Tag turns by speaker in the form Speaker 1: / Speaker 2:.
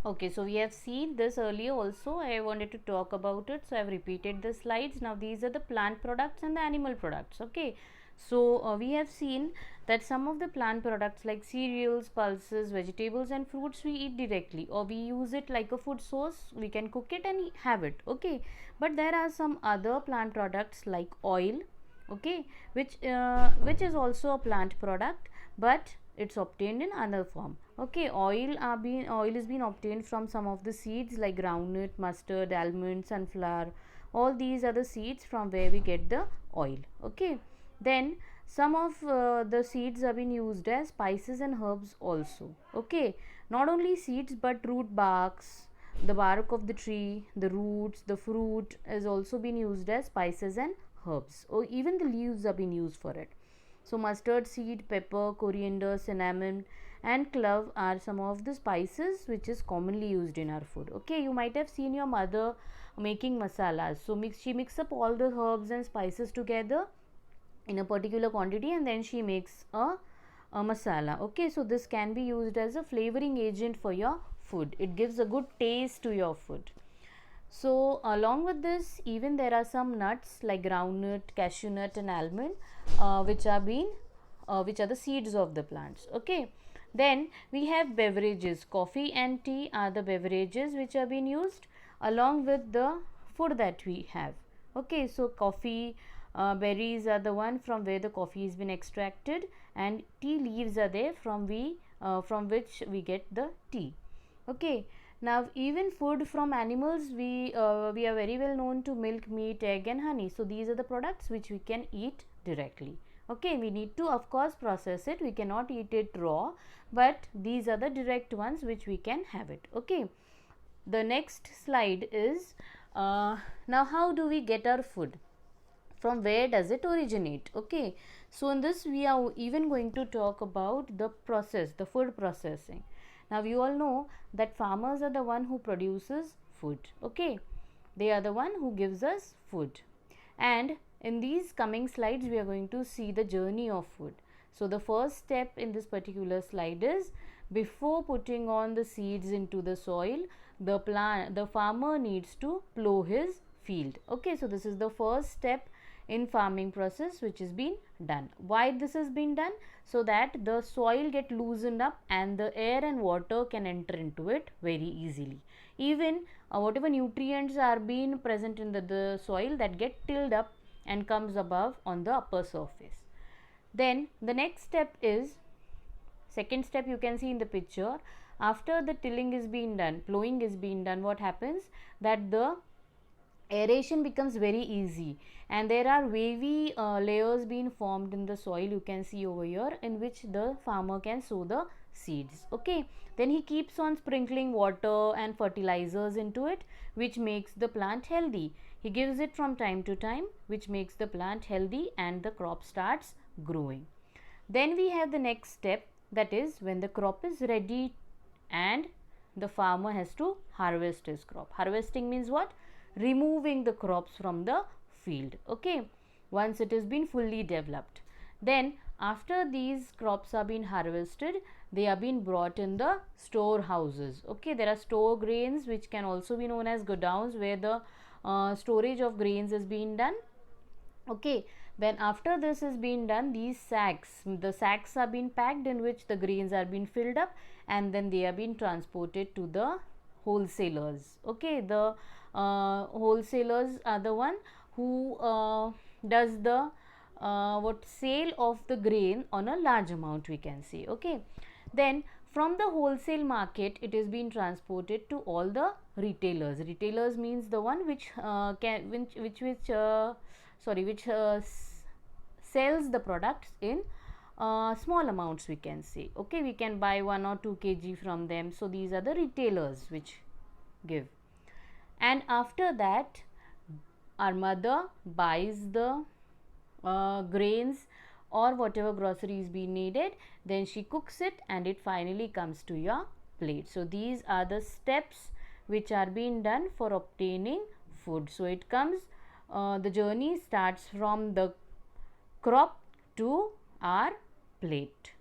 Speaker 1: Okay, so we have seen this earlier also. I wanted to talk about it, so I have repeated the slides. Now these are the plant products and the animal products. Okay, so we have seen that some of the plant products like cereals, pulses, vegetables and fruits we eat directly, or we use it like a food source. We can cook it and have it. Okay, but there are some other plant products like oil. Okay, which is also a plant product, but it's obtained in another form. Okay, oil is being obtained from some of the seeds like groundnut, mustard, almond, sunflower. All these are the seeds from where we get the oil. Okay, then some of the seeds have been used as spices and herbs also. Okay, not only seeds but root barks, the bark of the tree, the roots, the fruit is also been used as spices and herbs, or even the leaves have been used for it. So mustard seed, pepper, coriander, cinnamon and clove are some of the spices which is commonly used in our food. Okay, you might have seen your mother making masalas. So she mix up all the herbs and spices together in a particular quantity, and then she makes a masala. Okay, so this can be used as a flavoring agent for your food. It gives a good taste to your food. So along with this, even there are some nuts like groundnut, cashew nut and almond, which are the seeds of the plants. Okay, then we have beverages. Coffee and tea are the beverages which are being used along with the food that we have. Okay, so coffee berries are the one from where the coffee has been extracted, and tea leaves are there from which we get the tea. Okay, now even food from animals, we are very well known to milk, meat, egg and honey. So these are the products which we can eat directly. Okay, we need to of course process it, we cannot eat it raw, but these are the direct ones which we can have it. Okay, the next slide is now how do we get our food, from where does it originate? Okay, so in this we are even going to talk about the process, the food processing. Now you all know that farmers are the one who produces food. Okay, they are the one who gives us food, and in these coming slides we are going to see the journey of food. So the first step in this particular slide is, before putting on the seeds into the soil, the farmer needs to plow his field. Okay, so this is the first step in farming process which is being done. Why this has been done? So that the soil get loosened up and the air and water can enter into it very easily. Even whatever nutrients are being present in the soil, that get tilled up and comes above on the upper surface. Then the next step is, second step you can see in the picture, after the tilling is being done, plowing is being done, what happens, that the aeration becomes very easy and there are wavy layers being formed in the soil, you can see over here, in which the farmer can sow the seeds. Okay, then he keeps on sprinkling water and fertilizers into it, which makes the plant healthy. He gives it from time to time, which makes the plant healthy and the crop starts growing. Then we have the next step, that is when the crop is ready and the farmer has to harvest his crop. Harvesting means what? Removing the crops from the field. Okay, once it has been fully developed, then after these crops are being harvested, they are being brought in the storehouses. Okay, there are store grains which can also be known as godowns, where the storage of grains is being done. Okay, then after this is being done, the sacks are being packed in which the grains are being filled up, and then they are being transported to the wholesalers. Okay, the wholesalers are the one who does the what sale of the grain on a large amount, we can say. Okay, then from the wholesale market it is being transported to all the retailers. Retailers means the one which sells the products in small amounts, we can say. Okay, we can buy 1 or 2 kg from them. So these are the retailers which give. And after that, our mother buys the grains or whatever groceries be needed, then she cooks it and it finally comes to your plate. So these are the steps which are being done for obtaining food. So it comes, the journey starts from the crop to our plate.